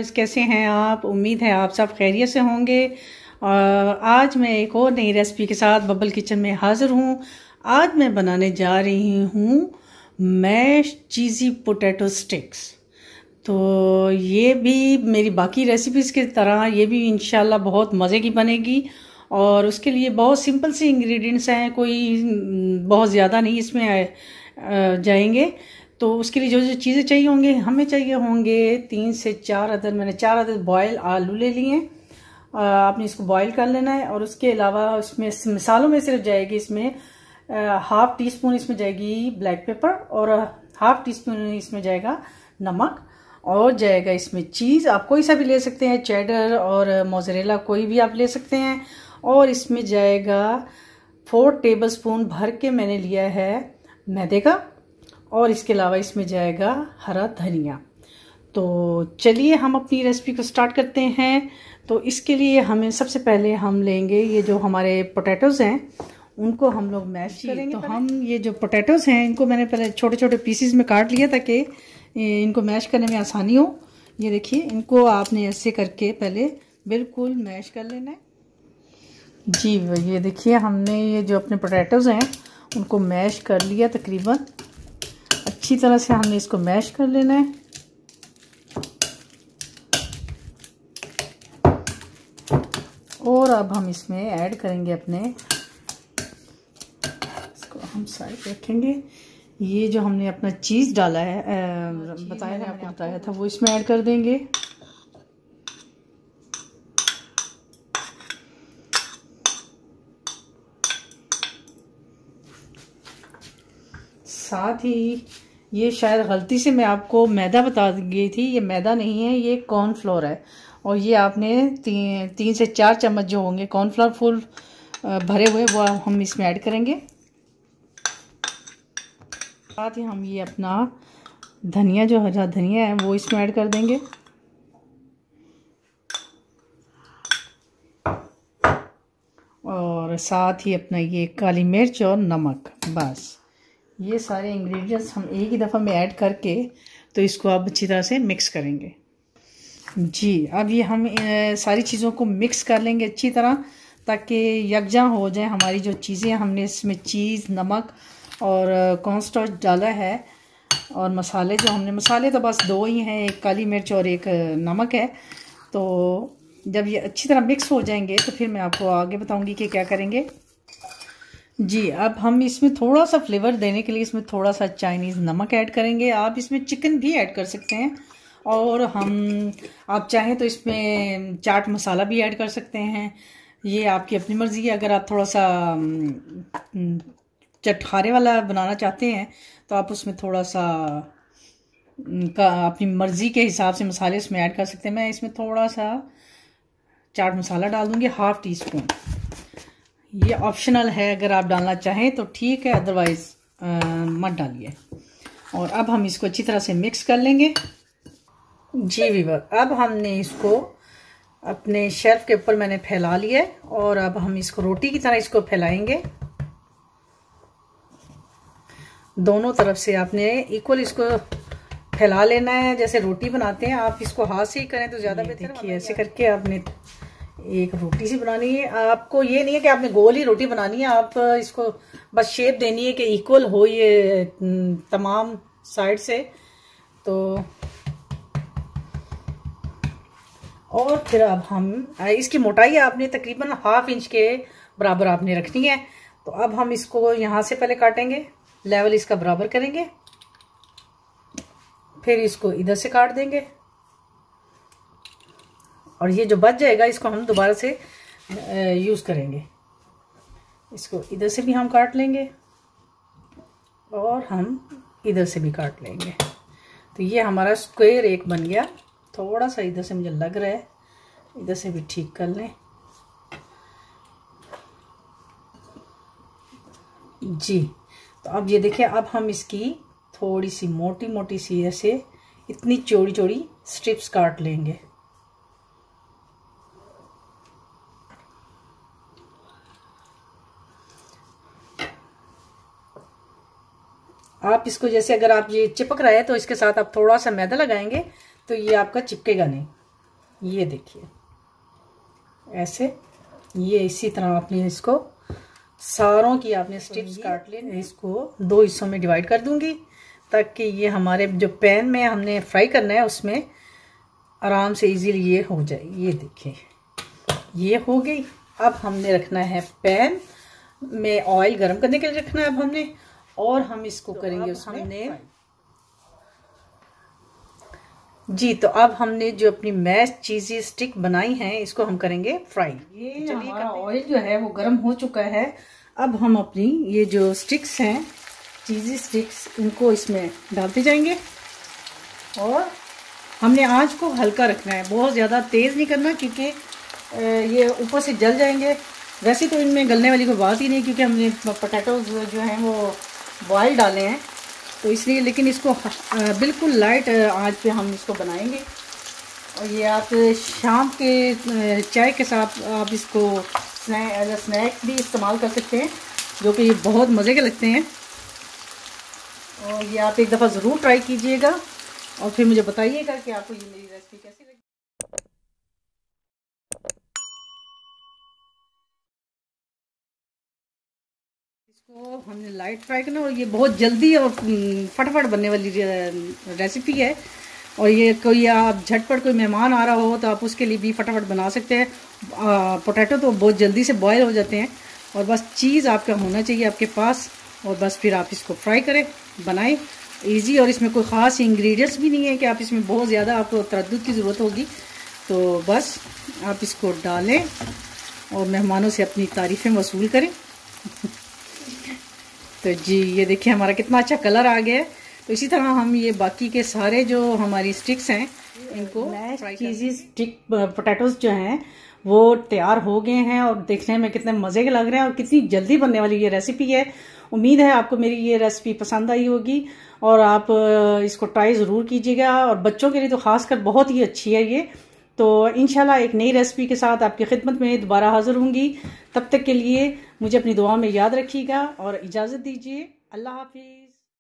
Viewers, कैसे हैं आप? उम्मीद है आप सब खैरियत से होंगे। आज मैं एक और नई रेसिपी के साथ बबल किचन में हाज़िर हूँ। आज मैं बनाने जा रही हूँ मैश चीज़ी पोटैटो स्टिक्स। तो ये भी मेरी बाकी रेसिपीज़ की तरह ये भी इंशाल्लाह बहुत मज़े की बनेगी। और उसके लिए बहुत सिंपल सी इंग्रेडिएंट्स हैं, कोई बहुत ज़्यादा नहीं इसमें जाएंगे। तो उसके लिए जो जो चीज़ें चाहिए होंगे, हमें चाहिए होंगे 3 से 4 अदद, मैंने 4 अदद बॉयल आलू ले लिए हैं। आपने इसको बॉयल कर लेना है। और उसके अलावा इसमें मसालों में सिर्फ जाएगी इसमें हाफ टी स्पून इसमें जाएगी ब्लैक पेपर, और हाफ टी स्पून इसमें जाएगा नमक, और जाएगा इसमें चीज़। आप कोई सा भी ले सकते हैं, चेडर और मोज़रेला कोई भी आप ले सकते हैं। और इसमें जाएगा 4 टेबलस्पून भर के मैंने लिया है मैदे का। और इसके अलावा इसमें जाएगा हरा धनिया। तो चलिए हम अपनी रेसिपी को स्टार्ट करते हैं। तो इसके लिए हमें सबसे पहले हम लेंगे ये जो हमारे पोटैटोज़ हैं, उनको हम लोग मैश करेंगे। तो हम ये जो पोटैटोज़ हैं इनको मैंने पहले छोटे छोटे पीसीज में काट लिया ताकि इनको मैश करने में आसानी हो। ये देखिए, इनको आपने ऐसे करके पहले बिल्कुल मैश कर लेना है। जी ये देखिए, हमने ये जो अपने पोटैटोज़ हैं उनको मैश कर लिया तकरीबन। अच्छी तरह से हमने इसको मैश कर लेना है। और अब हम इसमें ऐड करेंगे अपने, इसको हम साइड रखेंगे। ये जो हमने अपना चीज़ डाला है, बताया आपको बताया था, वो इसमें ऐड कर देंगे। साथ ही ये शायद गलती से मैं आपको मैदा बता गई थी, ये मैदा नहीं है, ये कॉर्नफ्लोर है। और ये आपने 3 से 4 चम्मच जो होंगे कॉर्नफ्लोर फुल भरे हुए, वो हम इसमें ऐड करेंगे। साथ ही हम ये अपना धनिया, जो हरा धनिया है, वो इसमें ऐड कर देंगे। और साथ ही अपना ये काली मिर्च और नमक, बस ये सारे इंग्रेडिएंट्स हम एक ही दफ़ा में ऐड करके तो इसको अब अच्छी तरह से मिक्स करेंगे। जी अब ये हम सारी चीज़ों को मिक्स कर लेंगे अच्छी तरह, ताकि यकजा हो जाए हमारी जो चीज़ें। हमने इसमें चीज़, नमक और कॉर्नस्टार्च डाला है। और मसाले जो हमने, मसाले तो बस 2 ही हैं, एक काली मिर्च और एक नमक है। तो जब ये अच्छी तरह मिक्स हो जाएंगे तो फिर मैं आपको आगे बताऊंगी कि क्या करेंगे। जी अब हम इसमें थोड़ा सा फ्लेवर देने के लिए इसमें थोड़ा सा चाइनीज़ नमक ऐड करेंगे। आप इसमें चिकन भी ऐड कर सकते हैं, और हम आप चाहें तो इसमें चाट मसाला भी ऐड कर सकते हैं। ये आपकी अपनी मर्ज़ी है। अगर आप थोड़ा सा चटखारे वाला बनाना चाहते हैं तो आप उसमें थोड़ा सा अपनी मर्ज़ी के हिसाब से मसाले उसमें ऐड कर सकते हैं। मैं इसमें थोड़ा सा चाट मसाला डाल दूँगी, हाफ टी स्पून। ये ऑप्शनल है, अगर आप डालना चाहें तो ठीक है, अदरवाइज़ मत डालिए। और अब हम इसको अच्छी तरह से मिक्स कर लेंगे। जी वीवर, अब हमने इसको अपने शेल्फ के ऊपर मैंने फैला लिया है। और अब हम इसको रोटी की तरह इसको फैलाएंगे। दोनों तरफ से आपने इक्वल इसको फैला लेना है, जैसे रोटी बनाते हैं। आप इसको हाथ से ही करें तो ज़्यादा बेहतर। देखिए, ऐसे करके आपने एक रोटी सी बनानी है। आपको ये नहीं है कि आपने गोल ही रोटी बनानी है, आप इसको बस शेप देनी है कि इक्वल हो ये तमाम साइड से। तो और फिर अब हम इसकी मोटाई आपने तकरीबन ½ इंच के बराबर आपने रखनी है। तो अब हम इसको यहाँ से पहले काटेंगे, लेवल इसका बराबर करेंगे, फिर इसको इधर से काट देंगे। और ये जो बच जाएगा इसको हम दोबारा से यूज़ करेंगे। इसको इधर से भी हम काट लेंगे और हम इधर से भी काट लेंगे। तो ये हमारा स्क्वायर एक बन गया। थोड़ा सा इधर से मुझे लग रहा है, इधर से भी ठीक कर लें। जी तो अब ये देखिए, अब हम इसकी थोड़ी सी मोटी मोटी सी ऐसे इतनी चौड़ी चौड़ी स्ट्रिप्स काट लेंगे। आप इसको जैसे, अगर आप ये चिपक रहा है तो इसके साथ आप थोड़ा सा मैदा लगाएंगे तो ये आपका चिपकेगा नहीं। ये देखिए ऐसे, ये इसी तरह आपने इसको सारों की आपने स्ट्रिप्स काट लेनी। इसको 2 हिस्सों में डिवाइड कर दूंगी ताकि ये हमारे जो पैन में हमने फ्राई करना है उसमें आराम से इजीली ये हो जाए। ये देखिए ये हो गई। अब हमने रखना है पैन में ऑयल गरम करने के लिए रखना है अब हमने, और हम इसको करेंगे उसमें जी। तो अब हमने जो अपनी मैश चीज़ी स्टिक बनाई हैं इसको हम करेंगे फ्राई। ये हमारा ऑयल जो है वो गर्म हो चुका है। अब हम अपनी ये जो स्टिक्स हैं चीज़ी स्टिक्स इनको इसमें डालते जाएंगे, और हमने आंच को हल्का रखना है, बहुत ज़्यादा तेज़ नहीं करना क्योंकि ये ऊपर से जल जाएंगे। वैसे तो इनमें गलने वाली कोई बात ही नहीं क्योंकि हमने पोटैटोज जो हैं वो बॉयल डाले हैं तो इसलिए, लेकिन इसको बिल्कुल लाइट आंच पे हम इसको बनाएंगे। और ये आप शाम के चाय के साथ आप इसको स्नैक भी इस्तेमाल कर सकते हैं, जो कि ये बहुत मज़े के लगते हैं। और ये आप एक दफ़ा ज़रूर ट्राई कीजिएगा और फिर मुझे बताइएगा कि आपको ये मेरी रेसिपी कैसी लगी। इसको हमने लाइट फ्राई करना, और ये बहुत जल्दी और फटाफट बनने वाली रेसिपी है। और ये कोई आप झटपट कोई मेहमान आ रहा हो तो आप उसके लिए भी फटाफट बना सकते हैं। पोटैटो तो बहुत जल्दी से बॉयल हो जाते हैं, और बस चीज़ आपका होना चाहिए आपके पास, और बस फिर आप इसको फ्राई करें, बनाएं इजी। और इसमें कोई ख़ास इंग्रेडिएंट्स भी नहीं है कि आप इसमें बहुत ज़्यादा आपको तरद्दुद की ज़रूरत होगी। तो बस आप इसको डालें और मेहमानों से अपनी तारीफ़ें वसूल करें। तो जी ये देखिए हमारा कितना अच्छा कलर आ गया है। तो इसी तरह हम ये बाकी के सारे जो हमारी स्टिक्स हैं इनको चीज़ी स्टिक पोटैटोज जो हैं वो तैयार हो गए हैं, और देखने में कितने मज़े के लग रहे हैं और कितनी जल्दी बनने वाली ये रेसिपी है। उम्मीद है आपको मेरी ये रेसिपी पसंद आई होगी और आप इसको ट्राई ज़रूर कीजिएगा, और बच्चों के लिए तो ख़ासकर बहुत ही अच्छी है ये। तो इंशाल्लाह एक नई रेसिपी के साथ आपकी खिदमत में दोबारा हाजिर होंगी। तब तक के लिए मुझे अपनी दुआ में याद रखिएगा और इजाज़त दीजिए। अल्लाह हाफिज़।